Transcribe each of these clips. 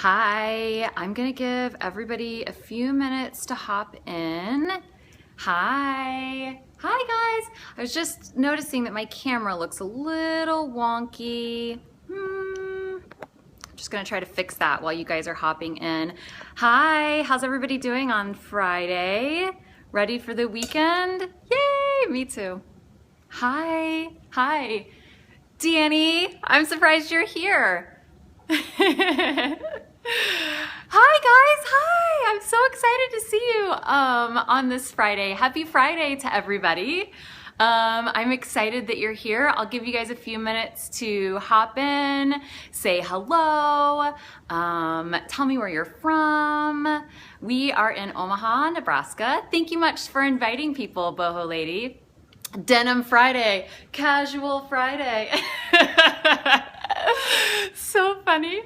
Hi, I'm gonna give everybody a few minutes to hop in. Hi. Hi guys. I was just noticing that my camera looks a little wonky. Just gonna try to fix that while you guys are hopping in. Hi, how's everybody doing on Friday? Ready for the weekend? Yay, me too. Hi, hi. Danny, I'm surprised you're here. Hi guys, hi! I'm so excited to see you on this Friday. Happy Friday to everybody. I'm excited that you're here. I'll give you guys a few minutes to hop in, say hello, tell me where you're from. We are in Omaha, Nebraska. Thank you much for inviting people, Boho Lady. Denim Friday, casual Friday. So funny.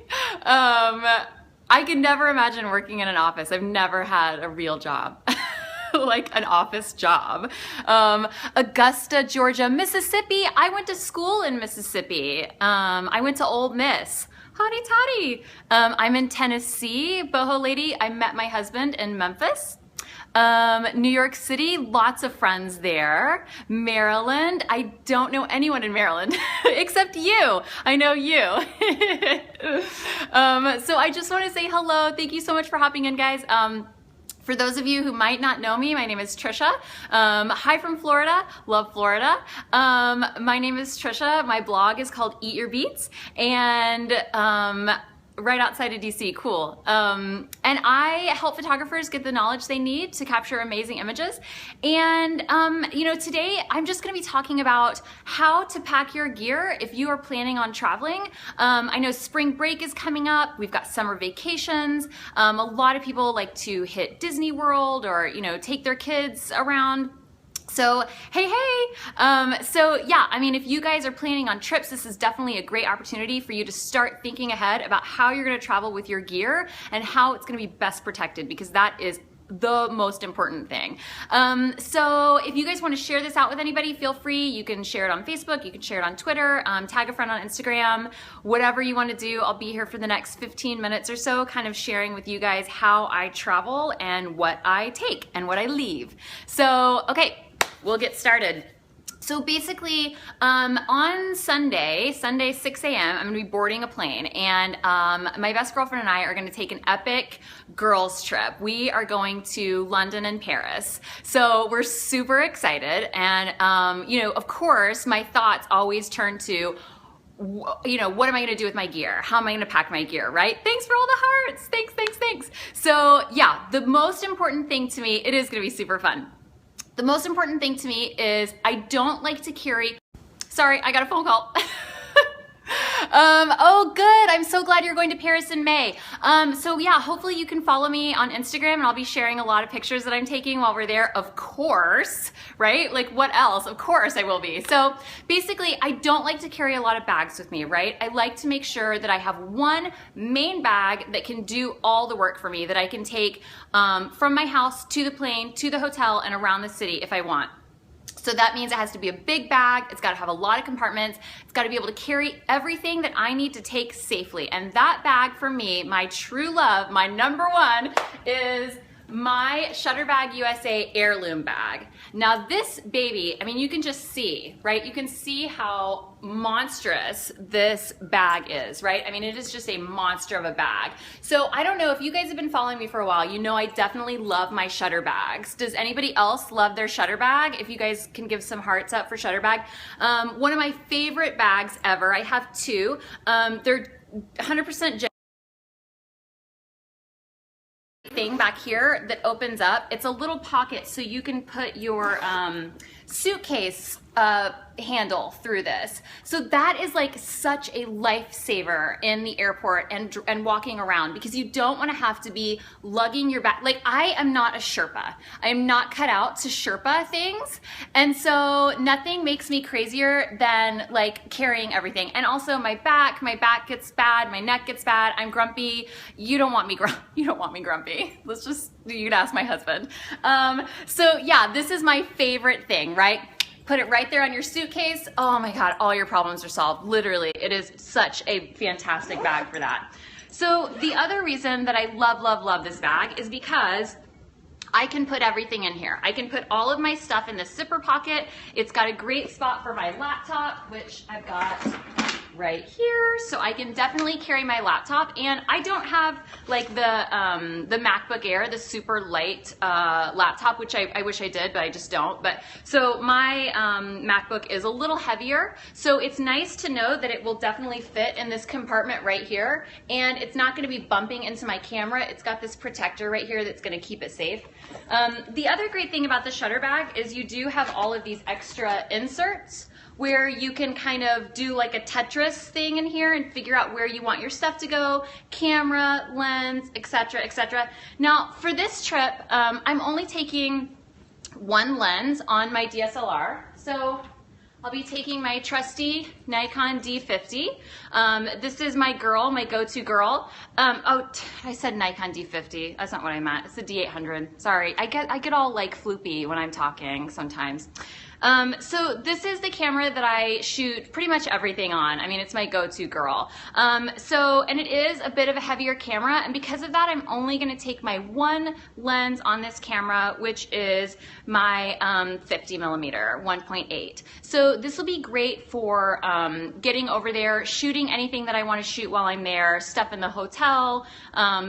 I could never imagine working in an office. I've never had a real job, like an office job. Augusta, Georgia, Mississippi. I went to school in Mississippi. I went to Ole Miss. Howdy toddy. I'm in Tennessee, Boho Lady. I met my husband in Memphis. New York City, lots of friends there. Maryland, I don't know anyone in Maryland except you. I know you. So I just want to say hello. Thank you so much for hopping in, guys. For those of you who might not know me, my name is Trisha. Hi from Florida, love Florida. My name is Trisha. My blog is called Eat Your Beats, and right outside of DC, cool. And I help photographers get the knowledge they need to capture amazing images. And you know, today I'm just gonna be talking about how to pack your gear if you are planning on traveling. I know spring break is coming up. We've got summer vacations. A lot of people like to hit Disney World or, you know, take their kids around. So, hey. So yeah, I mean, if you guys are planning on trips, this is definitely a great opportunity for you to start thinking ahead about how you're gonna travel with your gear and how it's gonna be best protected, because that is the most important thing. So if you guys want to share this out with anybody, feel free. You can share it on Facebook, you can share it on Twitter, tag a friend on Instagram, whatever you want to do. I'll be here for the next 15 minutes or so, kind of sharing with you guys how I travel and what I take and what I leave. So, okay, we'll get started. So basically, on Sunday 6 a.m., I'm gonna be boarding a plane, and my best girlfriend and I are gonna take an epic girls trip. We are going to London and Paris. So we're super excited, and you know, of course, my thoughts always turn to, you know, what am I gonna do with my gear? How am I gonna pack my gear, right? Thanks for all the hearts, thanks. So yeah, the most important thing to me, it is gonna be super fun. The most important thing to me is I don't like to carry, sorry, I got a phone call. Oh good, I'm so glad you're going to Paris in May. So yeah, hopefully you can follow me on Instagram, and I'll be sharing a lot of pictures that I'm taking while we're there, of course, right? Like what else? Of course I will be. So basically, I don't like to carry a lot of bags with me, right? I like to make sure that I have one main bag that can do all the work for me, that I can take from my house to the plane, to the hotel, and around the city if I want. So that means it has to be a big bag, it's gotta have a lot of compartments, it's gotta be able to carry everything that I need to take safely. And that bag for me, my true love, my number one, is my Shutterbag USA heirloom bag. Now this baby, I mean, you can just see, right? You can see how monstrous this bag is, right? I mean, it is just a monster of a bag. So I don't know if you guys have been following me for a while, you know I definitely love my Shutter bags. Does anybody else love their Shutter bag? If you guys can give some hearts up for Shutter bag. One of my favorite bags ever, I have two. They're 100% thing back here that opens up. It's a little pocket so you can put your suitcase handle through this. So that is like such a lifesaver in the airport and walking around, because you don't want to have to be lugging your bag. Like, I am not a Sherpa. I am not cut out to Sherpa things. And so nothing makes me crazier than like carrying everything. And also my back gets bad, my neck gets bad, I'm grumpy. You don't want me grumpy. Let's just, you can ask my husband. So yeah, this is my favorite thing, right? Put it right there on your suitcase. Oh my God, all your problems are solved. Literally, it is such a fantastic bag for that. So the other reason that I love this bag is because I can put everything in here. I can put all of my stuff in this zipper pocket. It's got a great spot for my laptop, which I've got right here, so I can definitely carry my laptop. And I don't have like the MacBook Air, the super light laptop, which I wish I did, but I just don't. But so my MacBook is a little heavier, so it's nice to know that it will definitely fit in this compartment right here, and it's not going to be bumping into my camera. It's got this protector right here that's going to keep it safe. The other great thing about the Shudder bag is you do have all of these extra inserts where you can kind of do like a Tetris thing in here and figure out where you want your stuff to go, camera, lens, etc., etc. Now, for this trip, I'm only taking one lens on my DSLR. So I'll be taking my trusty Nikon D50. This is my girl, my go-to girl. I said Nikon D50. That's not what I meant. It's the D800. Sorry, I get all like floopy when I'm talking sometimes. So this is the camera that I shoot pretty much everything on. I mean, it's my go-to girl. And it is a bit of a heavier camera, and because of that, I'm only gonna take my one lens on this camera, which is my 50 millimeter, 1.8. So this will be great for getting over there, shooting anything that I wanna shoot while I'm there, stuff in the hotel,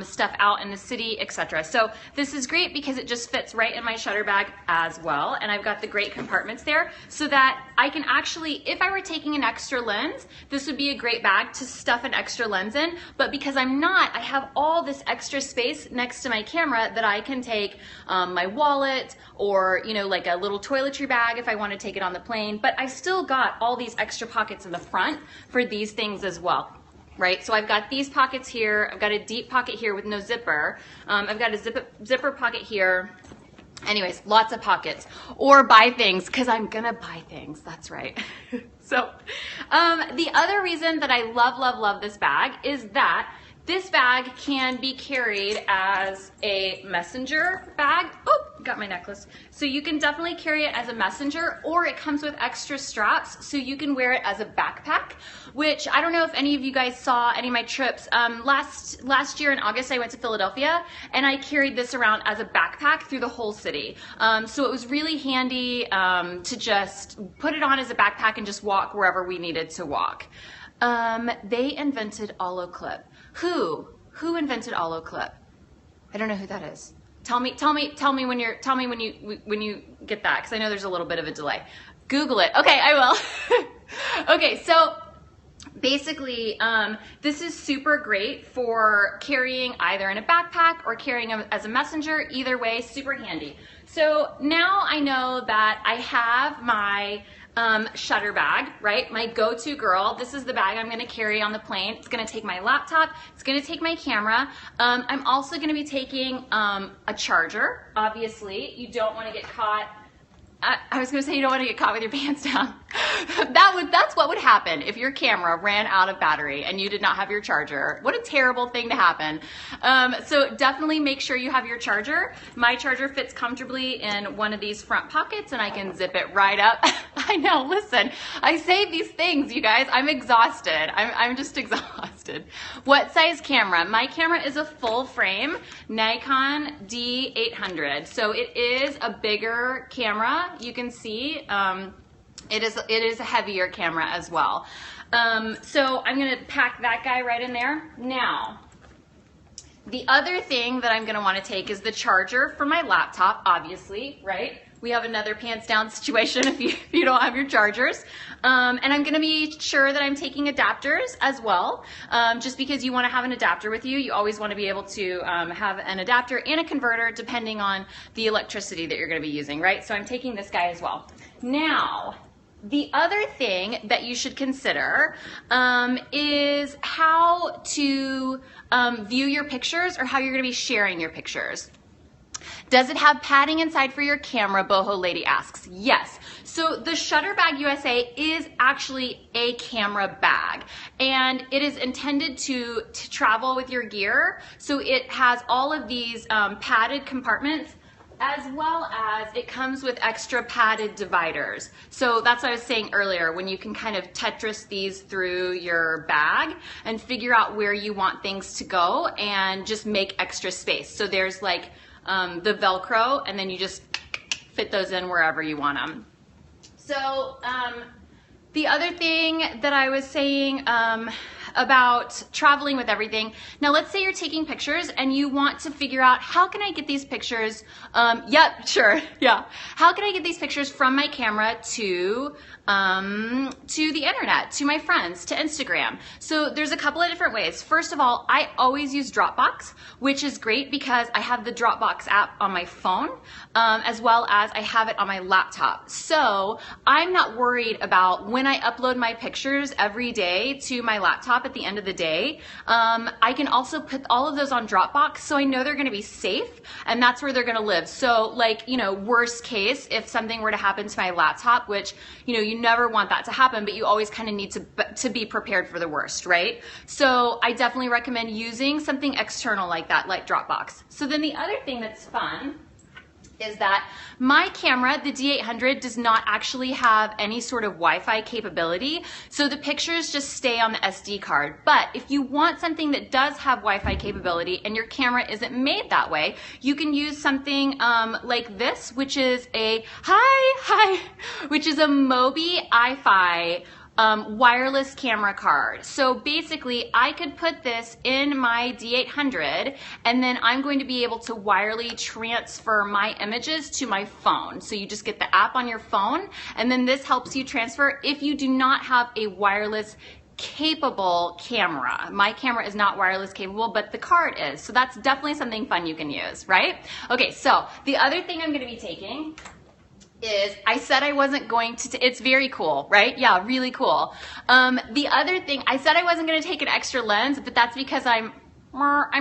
stuff out in the city, etc. So this is great because it just fits right in my Shudder bag as well, and I've got the great compartments there so that I can actually, if I were taking an extra lens, this would be a great bag to stuff an extra lens in, but because I'm not, I have all this extra space next to my camera that I can take my wallet or, you know, like a little toiletry bag if I want to take it on the plane, but I still got all these extra pockets in the front for these things as well. Right, so I've got these pockets here, I've got a deep pocket here with no zipper, I've got a zipper pocket here. Anyways, lots of pockets. Or buy things, because I'm gonna buy things, that's right. So, the other reason that I love this bag is that this bag can be carried as a messenger bag. Oh, got my necklace. So you can definitely carry it as a messenger, or it comes with extra straps so you can wear it as a backpack, which I don't know if any of you guys saw any of my trips. Last year in August I went to Philadelphia and I carried this around as a backpack through the whole city. So it was really handy to just put it on as a backpack and just walk wherever we needed to walk. They invented Olloclip. Who invented Olloclip? I don't know who that is. Tell me when you get that, because I know there's a little bit of a delay. Google it. Okay, I will. Okay, so basically, this is super great for carrying either in a backpack or carrying as a messenger. Either way, super handy. So now I know that I have my Shudder bag, right? My go-to girl. This is the bag I'm going to carry on the plane. It's going to take my laptop. It's going to take my camera. I'm also going to be taking a charger. Obviously, you don't want to get caught. I was going to say you don't want to get caught with your pants down. That's what would happen if your camera ran out of battery and you did not have your charger. What a terrible thing to happen. So definitely make sure you have your charger. My charger fits comfortably in one of these front pockets and I can zip it right up. I know, listen, I say these things, you guys. I'm exhausted. I'm just exhausted. What size camera? My camera is a full frame Nikon D800. So it is a bigger camera. You can see it is a heavier camera as well. So I'm going to pack that guy right in there. Now, the other thing that I'm going to want to take is the charger for my laptop, obviously, right? We have another pants down situation if you don't have your chargers. And I'm going to be sure that I'm taking adapters as well. Just because you want to have an adapter with you, you always want to be able to have an adapter and a converter depending on the electricity that you're going to be using, right? So I'm taking this guy as well. Now, the other thing that you should consider is how to view your pictures or how you're going to be sharing your pictures. Does it have padding inside for your camera? Boho Lady asks. Yes. So the Shudder Bag USA is actually a camera bag, and it is intended to travel with your gear. So it has all of these padded compartments. as well as it comes with extra padded dividers. So that's what I was saying earlier, when you can kind of Tetris these through your bag and figure out where you want things to go and just make extra space. So there's like the Velcro, and then you just fit those in wherever you want them. So the other thing that I was saying about traveling with everything. Now let's say you're taking pictures and you want to figure out, how can I get these pictures, yep, sure, yeah. How can I get these pictures from my camera to the internet, to my friends, to Instagram? So there's a couple of different ways. First of all, I always use Dropbox, which is great because I have the Dropbox app on my phone, as well as I have it on my laptop. So I'm not worried about when I upload my pictures every day to my laptop at the end of the day. I can also put all of those on Dropbox, so I know they're gonna be safe, and that's where they're gonna live. So like, you know, worst case, if something were to happen to my laptop, which, you know, you never want that to happen, but you always kind of need to be prepared for the worst, right? So I definitely recommend using something external like that, like Dropbox. So then the other thing that's fun is that my camera, the D800, does not actually have any sort of Wi-Fi capability, so the pictures just stay on the SD card. But if you want something that does have Wi-Fi capability and your camera isn't made that way, you can use something like this, which is a which is a Mobi iFi wireless camera card. So basically I could put this in my D800, and then I'm going to be able to wirely transfer my images to my phone. So you just get the app on your phone, and then this helps you transfer if you do not have a wireless capable camera. My camera is not wireless capable, but the card is. So that's definitely something fun you can use, right? Okay, so the other thing I'm going to be taking is, I said I wasn't going to, it's very cool, right? Yeah, really cool. The other thing, I said I wasn't going to take an extra lens, but that's because I'm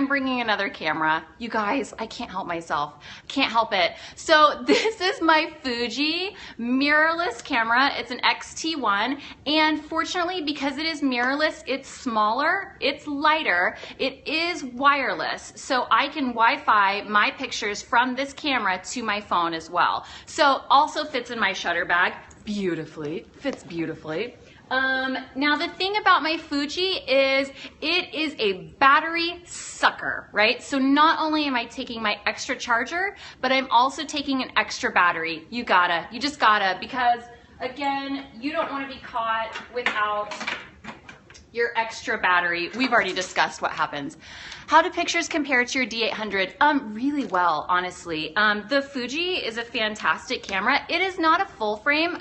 bringing another camera. You guys, I can't help myself. Can't help it. So this is my Fuji mirrorless camera. It's an X-T1, and fortunately, because it is mirrorless, it's smaller, it's lighter, it is wireless, so I can Wi-Fi my pictures from this camera to my phone as well. So also fits in my shudder bag beautifully, fits beautifully. Now the thing about my Fuji is it is a battery sucker, right? So not only am I taking my extra charger, but I'm also taking an extra battery. You just gotta, because again, you don't want to be caught without your extra battery. We've already discussed what happens. How do pictures compare to your D800? Really well, honestly. The Fuji is a fantastic camera. It is not a full frame.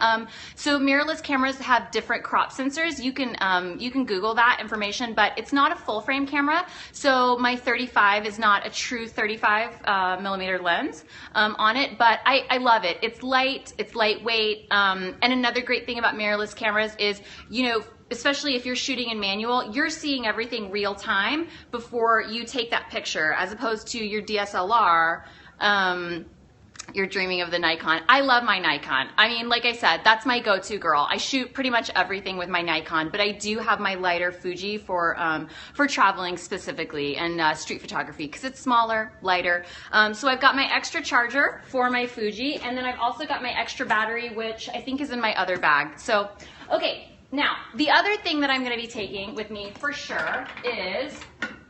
So mirrorless cameras have different crop sensors. You can Google that information, but it's not a full frame camera. So my 35 is not a true 35 millimeter lens on it, but I love it. It's light, it's lightweight. And another great thing about mirrorless cameras is, you know, especially if you're shooting in manual, you're seeing everything real time before you take that picture, as opposed to your DSLR, you're dreaming of the Nikon. I love my Nikon. I mean, like I said, that's my go-to girl. I shoot pretty much everything with my Nikon, but I do have my lighter Fuji for traveling specifically and street photography, because it's smaller, lighter. So I've got my extra charger for my Fuji, and then I've also got my extra battery, which I think is in my other bag. So, okay. Now, the other thing that I'm going to be taking with me for sure is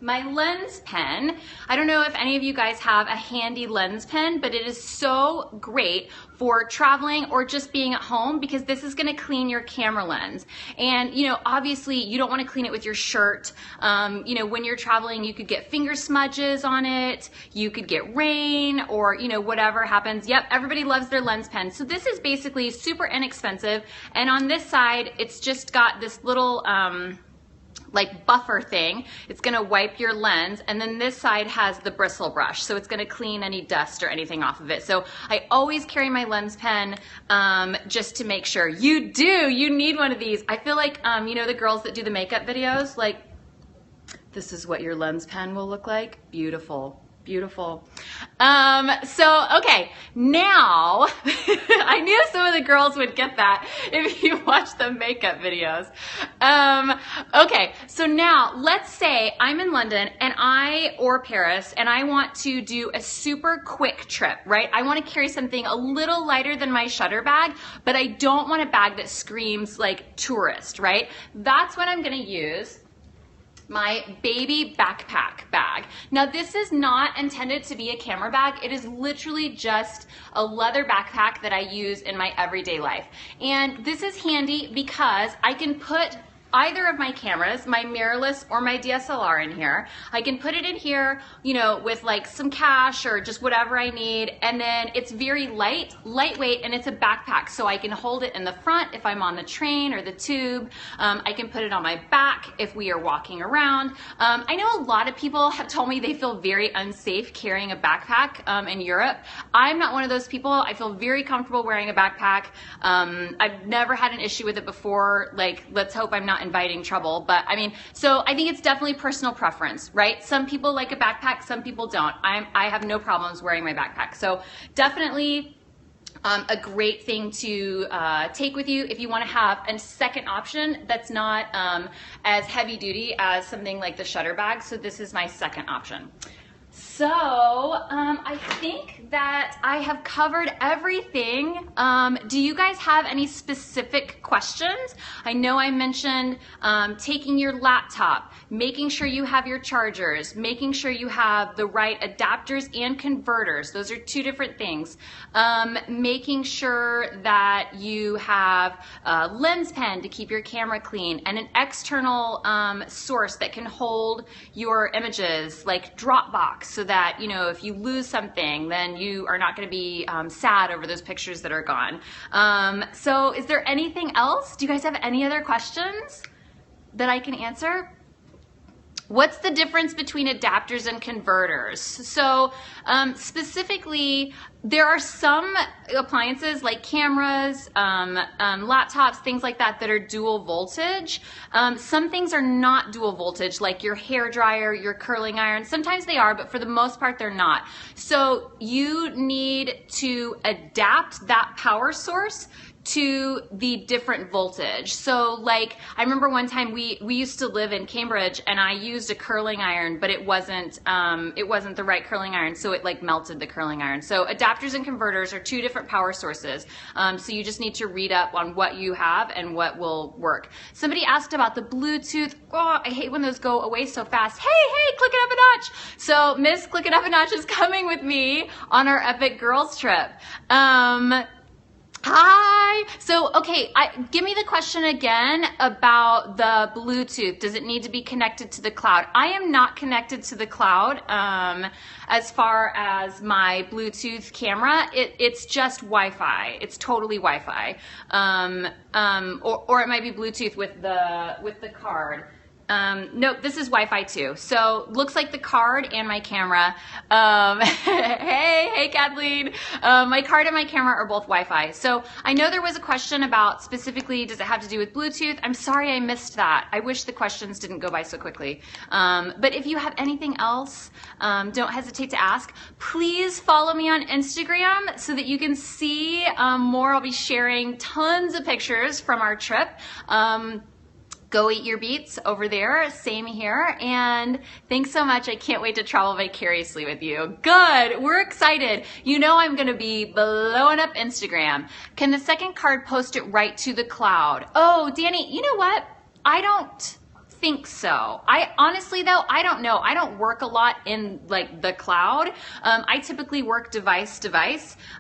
my lens pen. I don't know if any of you guys have a handy lens pen, but it is so great for traveling or just being at home, because this is going to clean your camera lens. And, you know, obviously you don't want to clean it with your shirt. You know, when you're traveling, you could get finger smudges on it, you could get rain, or, you know, whatever happens. Yep, everybody loves their lens pen. So this is basically super inexpensive. And on this side, it's just got this little, like buffer thing. It's gonna wipe your lens, and then this side has the bristle brush, so it's gonna clean any dust or anything off of it. So I always carry my lens pen just to make sure. You need one of these. I feel like, you know, the girls that do the makeup videos, like, this is what your lens pen will look like. Beautiful. Beautiful. So, okay, now, I knew some of the girls would get that if you watch the makeup videos. Okay, so now let's say I'm in London or Paris and I want to do a super quick trip, right? I want to carry something a little lighter than my shudder bag, but I don't want a bag that screams like tourist, right? That's when I'm going to use my baby backpack bag. Now this is not intended to be a camera bag. It is literally just a leather backpack that I use in my everyday life. And this is handy because I can put either of my cameras, my mirrorless or my DSLR in here. I can put it in here, you know, with like some cash or just whatever I need. And then it's very lightweight, and it's a backpack. So I can hold it in the front if I'm on the train or the tube. I can put it on my back if we are walking around. I know a lot of people have told me they feel very unsafe carrying a backpack in Europe. I'm not one of those people. I feel very comfortable wearing a backpack. I've never had an issue with it before. Like, let's hope I'm not inviting trouble. But I mean, so I think it's definitely personal preference, right? Some people like a backpack, some people don't. I have no problems wearing my backpack. So definitely a great thing to take with you if you want to have a second option that's not as heavy duty as something like the shudder bag. So this is my second option. So I think that I have covered everything. Do you guys have any specific questions? I know I mentioned taking your laptop, making sure you have your chargers, making sure you have the right adapters and converters. Those are two different things. Making sure that you have a lens pen to keep your camera clean, and an external source that can hold your images, like Dropbox, so that, you know, if you lose something, then you are not going to be sad over those pictures that are gone. So is there anything else? Do you guys have any other questions that I can answer? What's the difference between adapters and converters? So specifically, there are some appliances like cameras, laptops, things like that are dual voltage. Some things are not dual voltage, like your hair dryer, your curling iron. Sometimes they are, but for the most part, they're not. So you need to adapt that power source to the different voltage. So like, I remember one time we used to live in Cambridge, and I used a curling iron, but it wasn't the right curling iron, so it like melted the curling iron. So adapters and converters are two different power sources. So you just need to read up on what you have and what will work. Somebody asked about the Bluetooth. Oh, I hate when those go away so fast. Hey, click it up a notch. So Miss Click It Up a Notch is coming with me on our Epic Girls trip. Hi. So, okay, give me the question again about the Bluetooth. Does it need to be connected to the cloud? I am not connected to the cloud as far as my Bluetooth camera. It's just Wi-Fi. It's totally Wi-Fi. Or it might be Bluetooth with the card. Nope, this is Wi-Fi too. So looks like the card and my camera. Hey Kathleen. My card and my camera are both Wi-Fi. So I know there was a question about specifically, does it have to do with Bluetooth? I'm sorry I missed that. I wish the questions didn't go by so quickly. But if you have anything else, don't hesitate to ask. Please follow me on Instagram so that you can see more. I'll be sharing tons of pictures from our trip. Go eat your beets over there. Same here. And thanks so much. I can't wait to travel vicariously with you. Good. We're excited. You know I'm going to be blowing up Instagram. Can the second card post it right to the cloud? Oh, Danny, you know what? I don't think so. I honestly though, I don't know. I don't work a lot in like the cloud. I typically work device. So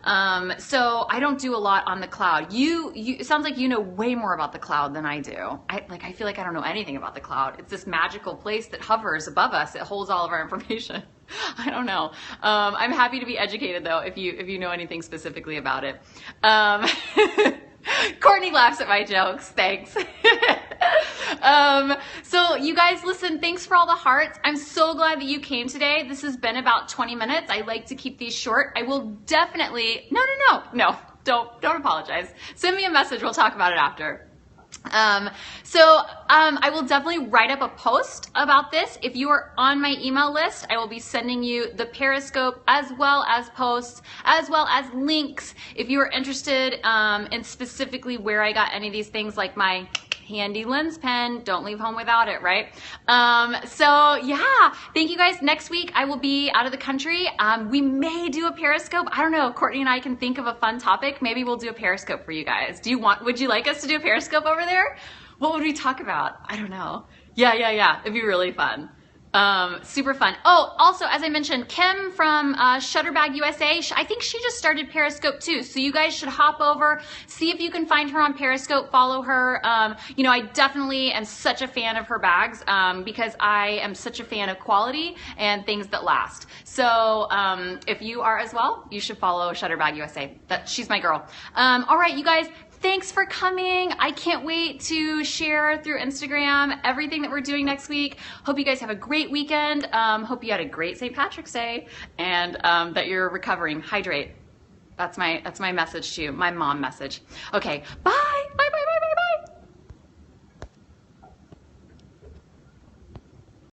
I don't do a lot on the cloud. It sounds like you know way more about the cloud than I do. I feel like I don't know anything about the cloud. It's this magical place that hovers above us. It holds all of our information. I don't know. I'm happy to be educated though, if you know anything specifically about it. Courtney laughs at my jokes. Thanks. So you guys, listen, thanks for all the hearts. I'm so glad that you came today. This has been about 20 minutes. I like to keep these short. I will definitely, no, don't apologize. Send me a message. We'll talk about it after. I will definitely write up a post about this. If you are on my email list, I will be sending you the Periscope as well as posts, as well as links. If you are interested in specifically where I got any of these things, like my handy lens pen. Don't leave home without it, right? So yeah, thank you guys. Next week I will be out of the country. We may do a Periscope. I don't know. Courtney and I can think of a fun topic. Maybe we'll do a Periscope for you guys. Would you like us to do a Periscope over there? What would we talk about? I don't know. Yeah. It'd be really fun. Super fun. Oh, also, as I mentioned, Kim from Shutterbag USA, I think she just started Periscope too. So you guys should hop over, see if you can find her on Periscope, follow her. You know, I definitely am such a fan of her bags because I am such a fan of quality and things that last. So if you are as well, you should follow Shutterbag USA. She's my girl. All right, you guys. Thanks for coming. I can't wait to share through Instagram everything that we're doing next week. Hope you guys have a great weekend. Hope you had a great St. Patrick's Day and that you're recovering. Hydrate. That's my message to you, my mom message. Okay, bye.